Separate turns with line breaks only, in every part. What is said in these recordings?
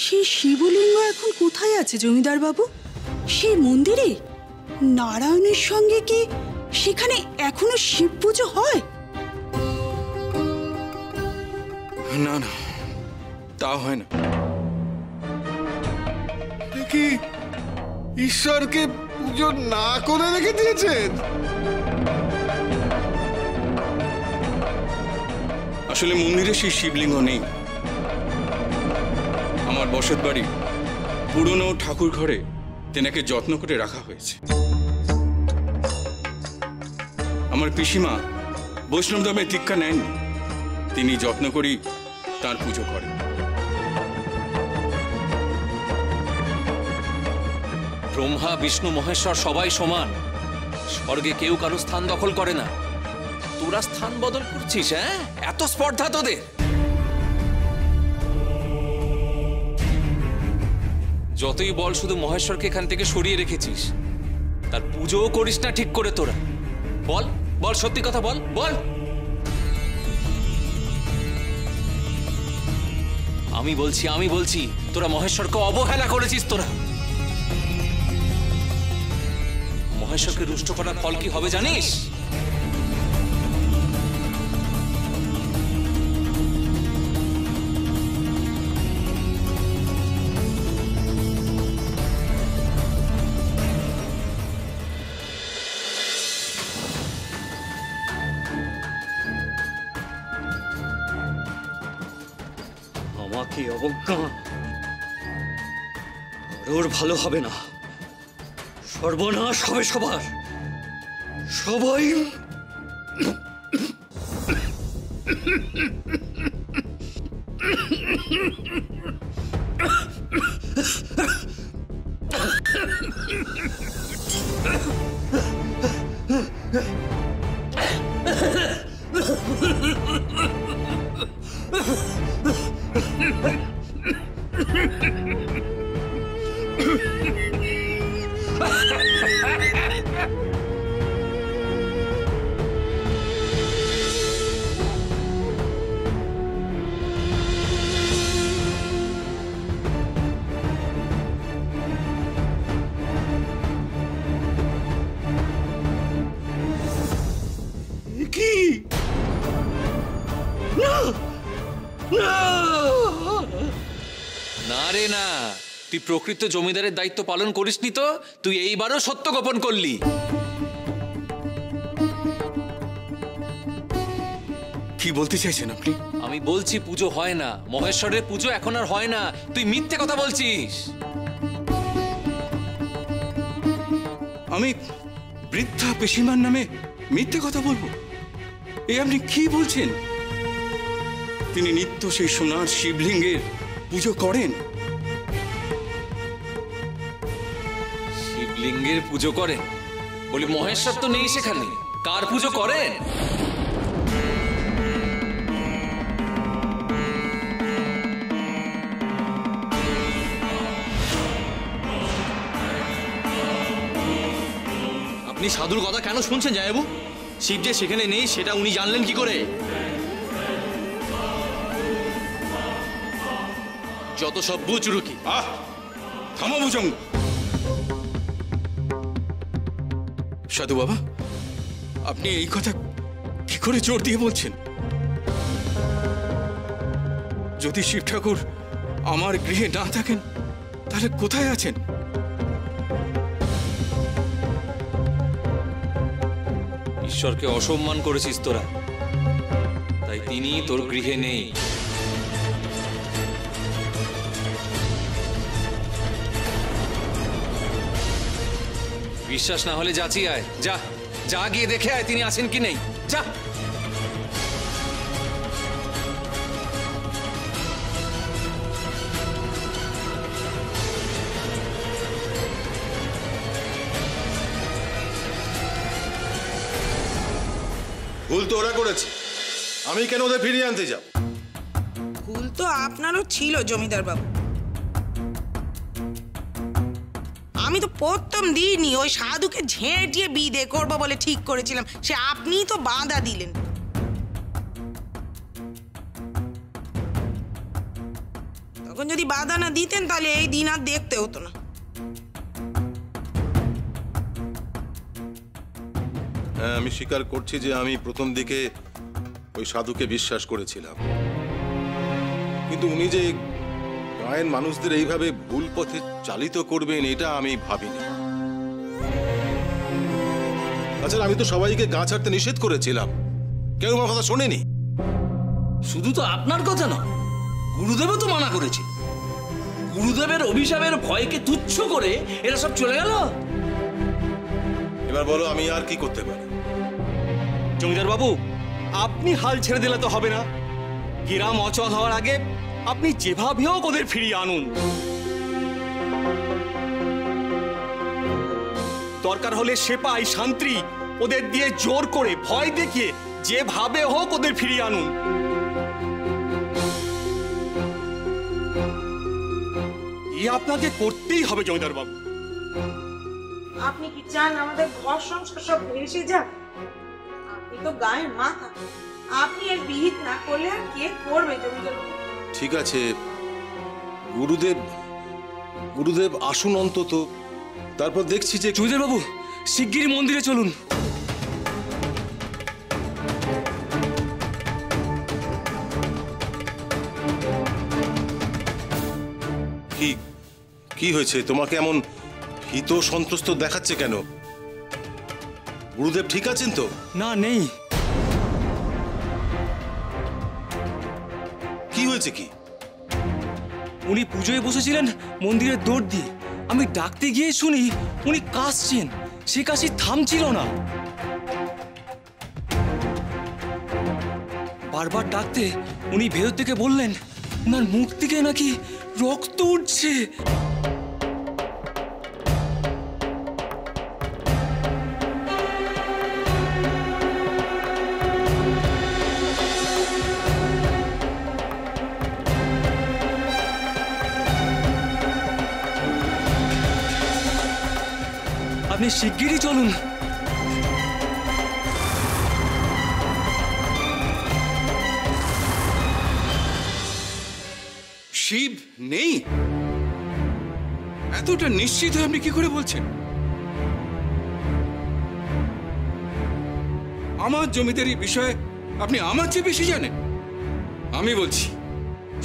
সেই শিবলিঙ্গ এখন কোথায় আছে জমিদার বাবু? সেই মন্দিরে? নারায়ণের সঙ্গে কি সেখানে এখনো শিব পুজো হয়?
না না, তা হয় না। কি ঈশ্বরকে পুজো না করে রেখে দিয়েছেন? আসলে মন্দিরে সেই শিবলিঙ্গ নেই। আমার বসত বাড়ি পুরনো ঠাকুর ঘরে তেনাকে যত্ন করে রাখা হয়েছে। আমার পিসিমা বৈষ্ণব ধর্মে দীক্ষা নেননি, তিনি যত্ন করেই তার পুজো করেন।
ব্রহ্মা বিষ্ণু মহেশ্বর সবাই সমান, স্বর্গে কেউ কারো স্থান দখল করে না। তোরা স্থান বদল করছিস? হ্যাঁ, এত স্পর্ধা তোদের? যতই বল, শুধু মহেশ্বরকে এখান থেকে সরিয়ে রেখেছিস, তার পুজোও করিস না ঠিক করে। তোরা বল বল, সত্যি কথা বল বল। আমি বলছি তোরা মহেশ্বরকে অবহেলা করেছিস। তোরা মহেশ্বরকে রুষ্ট করার ফল কি হবে জানিস?
আমাকে অবজ্ঞা ওর ভালো হবে না, সর্বনাশ হবে সবার। সবাই কি?
না রে না, তুই প্রকৃত জমিদারের দায়িত্ব পালন করিসনি তো। তুই এইবারও সত্য গোপন করলি।
কি বলতে চাইছেন আপনি?
আমি বলছি পুজো হয় না, মহেশ্বরের পুজো এখন আর হয় না। তুই মিথ্যে কথা বলছিস।
আমি বৃদ্ধা পিসিমার নামে মিথ্যে কথা বলবো? এই আপনি কি বলছেন? তিনি নিত্য সেই সোনার শিবলিঙ্গের পুজো করেন।
শিবলিঙ্গের পুজো করেন? বলি মহেশ্বর তো নেই সেখানে, কার পুজো করেন?
আপনি সাধুর কথা কেন শুনছেন জামাইবাবু? শিব যে সেখানে নেই সেটা উনি জানলেন কি করে? যত সব বুচুরুকি।
থামো ভুজঙ্গ। সাধু বাবা, আপনি এই কথা কি করে জোর দিয়ে বলছেন? যদি শিব ঠাকুর আমার গৃহে না থাকেন তাহলে কোথায় আছেন?
ঈশ্বরকে অসম্মান করেছিস তোরা, তাই তিনি তোর গৃহে নেই। বিশ্বাস না হলে যাচিয়ে আয়, যা যা গিয়ে দেখে আয় তিনি আছেন কি নেই। যা।
ভুল তো ওরা করেছে, আমি কেন ওদের ফিরিয়ে আনতে যাব?
ভুল তো আপনারও ছিল জমিদার বাবু। আমি তো প্রথম দিনই ওই সাধুকে ঝেঁটিয়ে বিদে করবো বলে ঠিক করেছিলাম, সে আপনিই তো বাঁধা দিলেন। তখন যদি বাধা না দিতেন তাহলে এই দিন আর দেখতে হতো না।
হ্যাঁ, আমি স্বীকার করছি যে আমি প্রথম দিকে ওই সাধুকে বিশ্বাস করেছিলাম, কিন্তু উনি যে গায়ের মানুষদের এইভাবে ভুল পথে চালিত করবেন এটা আমি ভাবিনি। আচ্ছা, আমি তো সবাইকে গা ছাড়তে নিষেধ করেছিলাম, কেউ আমার কথা শোনেনি।
শুধু তো আপনার কথা না, গুরুদেবও তো মানা করেছে। গুরুদেবের অভিশাপের ভয়কে তুচ্ছ করে এরা সব চলে গেল।
এবার বলো আমি আর কি করতে পারি?
জমিদার বাবু, আপনি হাল ছেড়ে দিলে তো হবে না। গ্রাম অচল হওয়ার আগে আপনি যেভাবে হোক ওদের ফিরিয়ে আনুন। দরকার হলে সেপাই শান্তি ওদের দিয়ে জোর করে ভয় দেখিয়ে যেভাবে হোক ওদের ফিরিয়ে আনুন। আপনাকে করতেই হবে জমিদার বাবু।
আপনি কি চান আমাদের ঘর সংসার সব ভেসে যাক? আপনি তো গায়ের মাথা, আপনি এর বিহিত না করলে আর কে করবে জমিদার বাবু?
ঠিক আছে, গুরুদেব আসুন অন্তত, তারপর দেখছি যে।
জমিদার বাবু, শিগগিরই মন্দিরে চলুন।
কি হয়েছে? তোমাকে এমন ভীত সন্ত্রস্ত দেখাচ্ছে কেন? গুরুদেব ঠিক আছেন তো?
না, নেই।
কি হয়েছে? কি?
উনি পুজোয় বসেছিলেন মন্দিরের দৌড় দিয়ে। আমি ডাকতে গিয়ে শুনি উনি কাশছেন, সে কাশি থামছিল না। বারবার ডাকতে উনি ভেতর থেকে বললেন ওনার মুখ থেকে নাকি রক্ত উঠছে। আপনি শিগগিরই চলুন।
শিব নেই? এতটা নিশ্চিত হয়ে আপনি কি করে বলছেন? আমার জমিদারি বিষয়ে আপনি আমার চেয়ে বেশি জানেন। আমি বলছি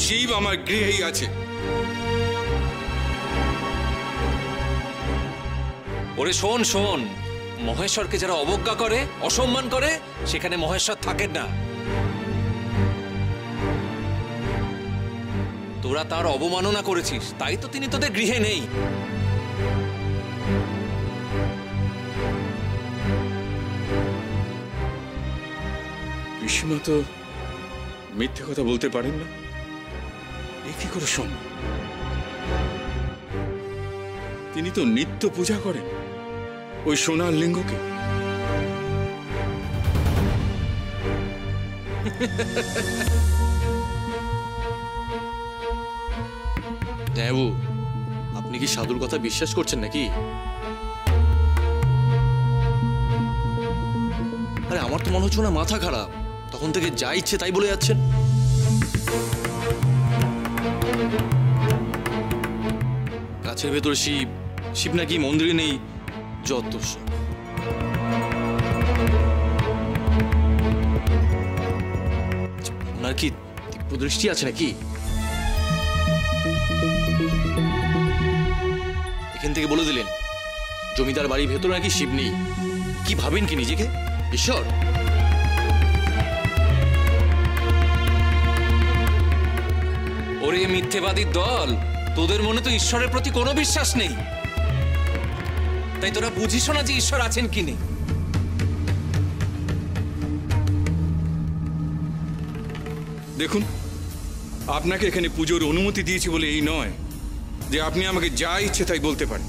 শিব আমার গৃহেই আছে।
ওরে শোন শোন, মহেশ্বরকে যারা অবজ্ঞা করে, অসম্মান করে, সেখানে মহেশ্বর থাকেন না। তোরা তার অবমাননা করেছিস, তাই তো তিনি তোদের গৃহে নেই।
পিসিমা তো মিথ্যে কথা বলতে পারেন না, এ কি করে সম্ভব? তিনি তো নিত্য পূজা করেন ওই সোনার লিঙ্গকে।
জয়াবু, আপনি কি সাধুর কথা বিশ্বাস করছেন নাকি? আরে আমার তো মনে হচ্ছে না মাথা খারাপ, তখন থেকে যা ইচ্ছে তাই বলে যাচ্ছেন। গাছের ভেতরে শিব, শিব নাকি মন্দিরে নেই, যত সব। ওনার কি দিব্য দৃষ্টি আছে নাকি? এখান থেকে বলে দিলেন জমিদার বাড়ির ভেতরে নাকি শিব নেই। কি ভাবেন কি নিজেকে ঈশ্বর?
ওরে মিথ্যেবাদীর দল, তোদের মনে তো ঈশ্বরের প্রতি কোনো বিশ্বাস নেই, তাই তোরা বুঝিস না যে ঈশ্বর আছেন কি নেই।
দেখুন, আপনাকে এখানে পুজোর অনুমতি দিয়েছি বলে এই নয় যে আপনি আমাকে যা ইচ্ছে তাই বলতে পারেন।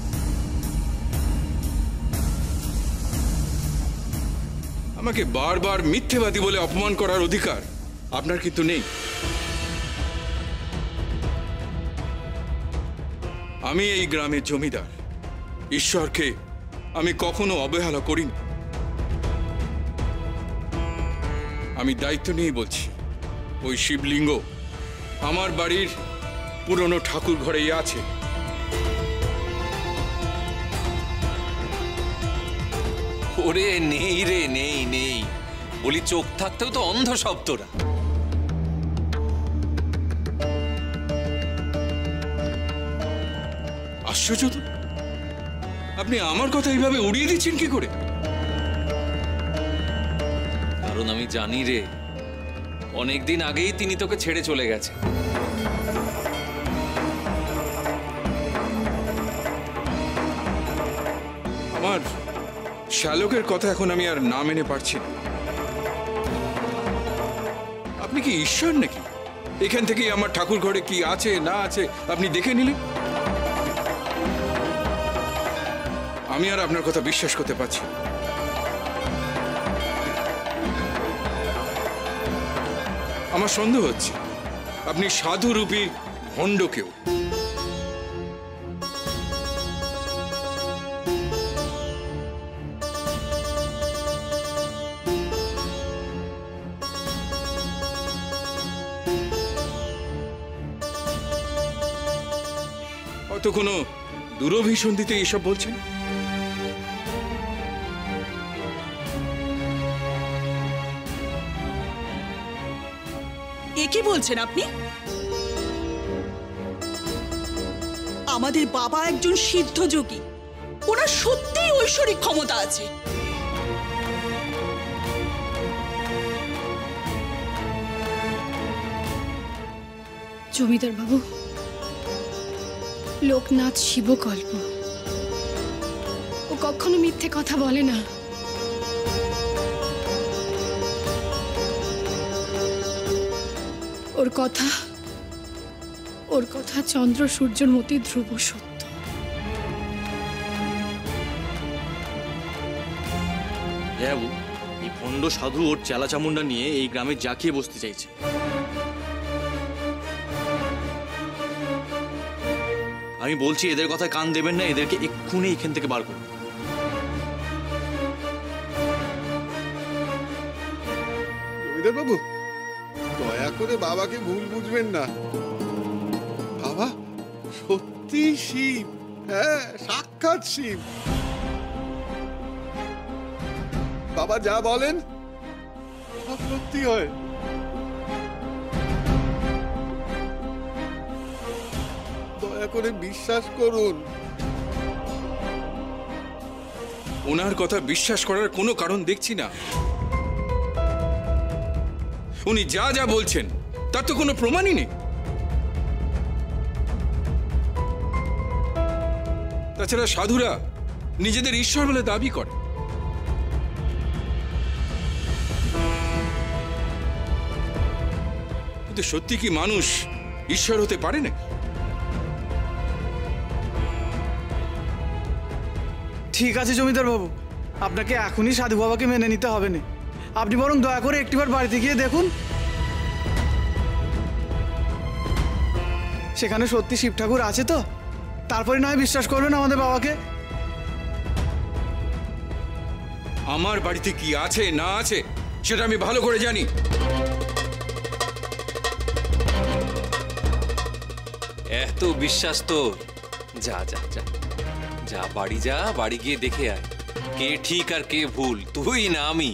আমাকে বারবার মিথ্যেবাদী বলে অপমান করার অধিকার আপনার কিন্তু নেই। আমি এই গ্রামের জমিদার, ঈশ্বরকে আমি কখনো অবহেলা করিনি। আমি দায়িত্ব নিয়ে বলছি, ওই শিবলিঙ্গ আমার বাড়ির পুরনো ঠাকুর ঘরেই আছে।
ওরে নেই রে, নেই নেই, বলি চোখ থাকতেও তো অন্ধ সব তোরা।
আশ্চর্য তো, আপনি আমার কথা এইভাবে উড়িয়ে দিচ্ছেন কি করে?
কারণ আমি জানি রে, অনেকদিন আগেই তিনি তোকে ছেড়ে চলে গেছে।
আমার শ্যালকের কথা এখন আমি আর না মেনে পারছি না। আপনি কি ঈশ্বর নাকি? এখান থেকেই আমার ঠাকুর ঘরে কি আছে না আছে আপনি দেখে নিলেন। আমি আর আপনার কথা বিশ্বাস করতে পারছি না। আমার সন্দেহ হচ্ছে আপনি সাধুরূপী ভণ্ড কেউ। হয়তো কোনো দুরভিসন্ধিতে এসব বলছেন।
এ কি বলছেন আপনি? আমাদের বাবা একজন সিদ্ধ যোগী, ওনার সত্যিই ঐশ্বরিক ক্ষমতা আছে।
জমিদার বাবু, লোকনাথ শিবকল্প, ও কখনো মিথ্যে কথা বলে না। ওর কথা চন্দ্র সূর্যের মতোই ধ্রুব সত্য।
বাবু, এই ভণ্ড সাধু ওর চেলা চামুন্ডা নিয়ে এই গ্রামে জাকিয়ে বসতে চাইছে। আমি বলছি এদের কথা কান দেবেন না, এদেরকে এক্ষুনি এখান থেকে বার করুন।
জমিদার বাবু, দয়া করে বাবাকে ভুল বুঝবেন না। বাবা সত্যি শিব, হ্যাঁ সাক্ষাৎ শিব। বাবা যা বলেন সব সত্যি হয়। দয়া করে বিশ্বাস করুন।
ওনার কথা বিশ্বাস করার কোনো কারণ দেখছি না। উনি যা যা বলছেন তার তো কোনো প্রমাণই নেই। তাছাড়া সাধুরা নিজেদের ঈশ্বর বলে দাবি করে। কিন্তু সত্যি কি মানুষ ঈশ্বর হতে পারে না?
ঠিক আছে জমিদার বাবু, আপনাকে এখনই সাধু বাবাকে মেনে নিতে হবে না। আপনি বরং দয়া করে একটিবার বাড়িতে গিয়ে দেখুন, সেখানে সত্যি শিব ঠাকুর আছে তো, তারপরে নয় বিশ্বাস করবেন আমাদের বাবাকে।
আমার বাড়িতে কি আছে না আছে সেটা আমি ভালো করে জানি।
এত বিশ্বাস তোর? যা যা যা যা, বাড়ি যা, বাড়ি গিয়ে দেখে আয় কে ঠিক আর কে ভুল, তুই না আমি।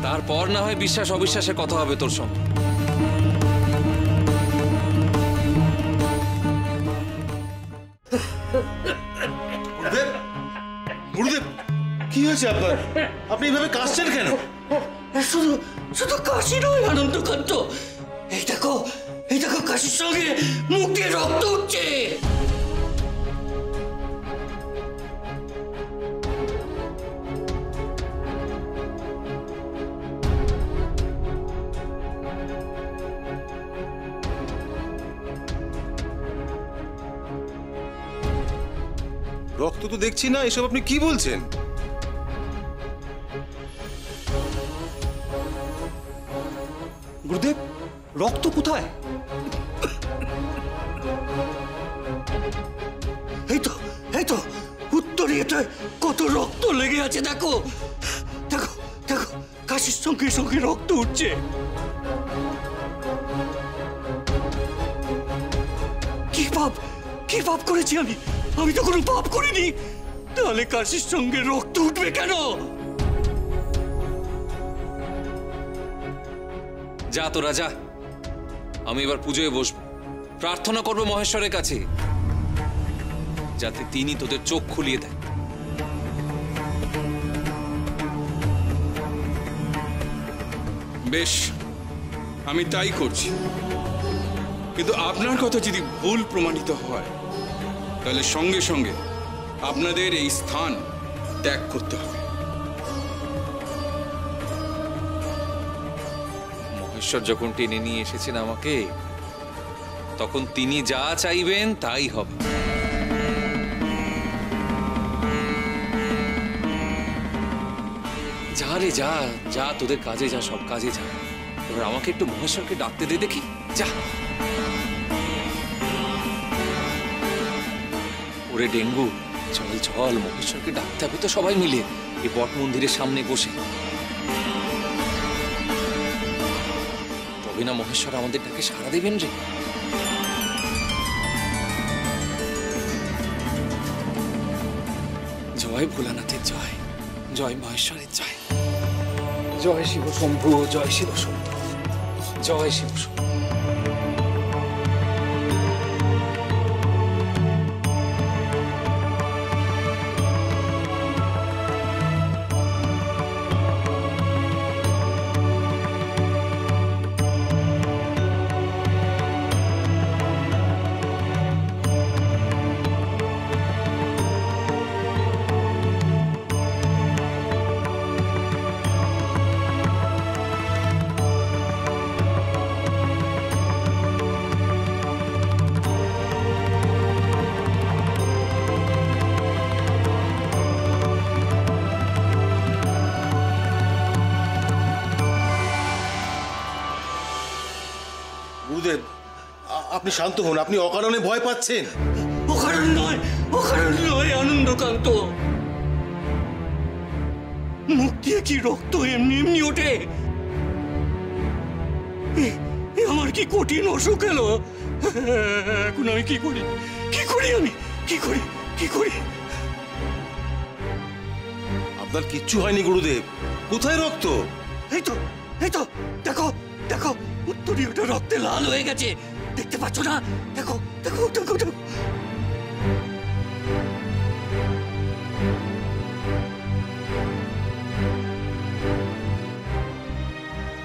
তারপর না হয় বিশ্বাস অবিশ্বাসের কথা হবে তোর সঙ্গে।
গুরুদেব, কি হয়েছে আপনার? আপনি এইভাবে কাশছেন কেন?
শুধু শুধু কাশি নয়, আনন্দ কান্ত। এই দেখো কাশির সঙ্গে মুখ দিয়ে রক্ত উঠছে।
রক্ত তো দেখছি না, এসব আপনি কি বলছেন?
গুরুদেব, রক্ত কোথায়?
এই তো উত্তরীয়টায় কত রক্ত লেগে আছে। দেখো দেখো দেখো,
কাশির সঙ্গে সঙ্গে রক্ত উঠছে। কি পাপ করেছি আমি? আমি তো কোনো পাপ করিনি, তাহলে কাশির সঙ্গে রক্ত উঠবে কেন?
যা তোরা যা, আমি এবার পুজোয় বসবো, প্রার্থনা করবো মহেশ্বরের কাছে যাতে তিনি তোদের চোখ খুলিয়ে দেয়।
বেশ, আমি তাই করছি, কিন্তু আপনার কথা যদি ভুল প্রমাণিত হয় তাহলে সঙ্গে সঙ্গে আপনাদের এই স্থান ত্যাগ করতে হবে।
মহেশ্বর যখন টেনে নিয়ে এসেছেন আমাকে, তখন তিনি যা চাইবেন তাই হবে। যা রে যা যা, তোদের কাজে যা, সব কাজে যা। এবার আমাকে একটু মহেশ্বরকে ডাকতে দে দেখি, যা। ওরে ডেঙ্গু, চল চল, মহেশ্বরকে ডাকতে হবে তো সবাই মিলে এই বট মন্দিরের সামনে বসে। তবে না মহেশ্বর আমাদের ডাকে সাড়া দেবেন রে। জয় ভোলানাথের জয়, জয় মহেশ্বরের জয়, জয় শিব শম্ভু, জয় শিব শম্ভু, জয় শিব শম্ভু।
গুরুদেব, আপনি শান্ত হন, আপনি অকারণে ভয় পাচ্ছেন।
অকারণ নয় আনন্দকান্ত। মুখ দিয়ে কি রক্ত এমনি এমনি ওঠে? আমার কি কঠিন অসুখ এলো? এখন আমি কি করি?
আপনার কিচ্ছু হয়নি গুরুদেব। কোথায় রক্ত?
এই তো দেখো, উত্তরীয়টা রক্তে লাল হয়ে গেছে, দেখতে পাচ্ছ না? দেখো।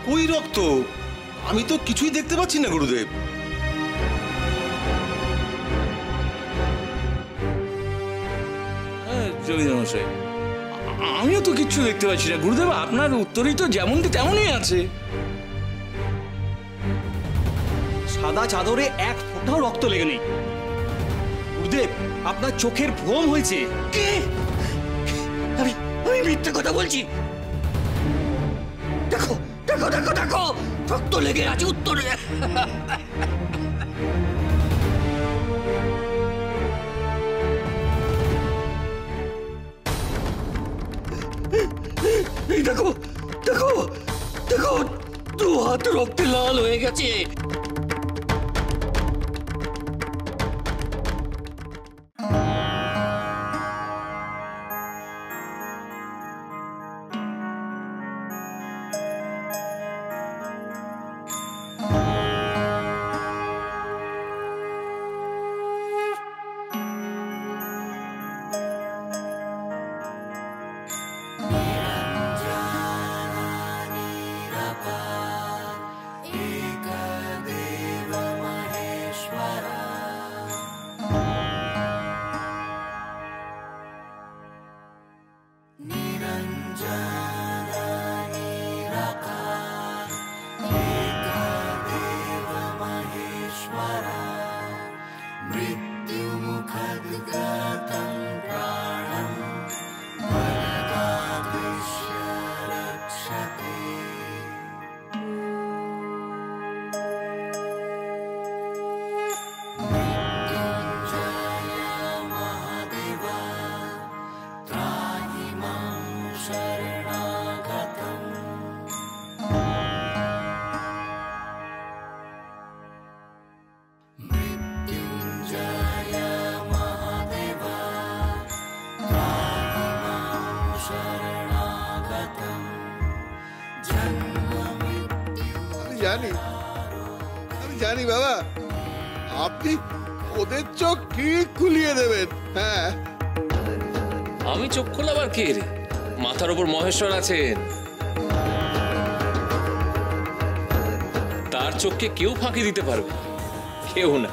কই রক্ত? আমি তো কিছুই দেখতে পাচ্ছি না গুরুদেব।
জমিদার মশাই, আমিও তো কিচ্ছু দেখতে পাচ্ছি না গুরুদেব। আপনার উত্তরই তো যেমন তেমনই আছে।
সাদা চাদরে এক ফোঁটাও রক্ত লেগে নেই। গুরুদেব, আপনার চোখের ভ্রম হয়েছে। আমি মিথ্যে কথা বলছি? দেখো রক্ত লেগে আছে উত্তরে। এই দেখো 2 হাত রক্তে লাল হয়ে গেছে।
জানি বাবা, আপনি ওদের চোখ ঠিক খুলিয়ে দেবেন। হ্যাঁ,
আমি চোখ খোলাবার কে রে? মাথার উপর মহেশ্বর আছেন, তার চোখকে কেউ ফাঁকি দিতে পারবে? কেউ না।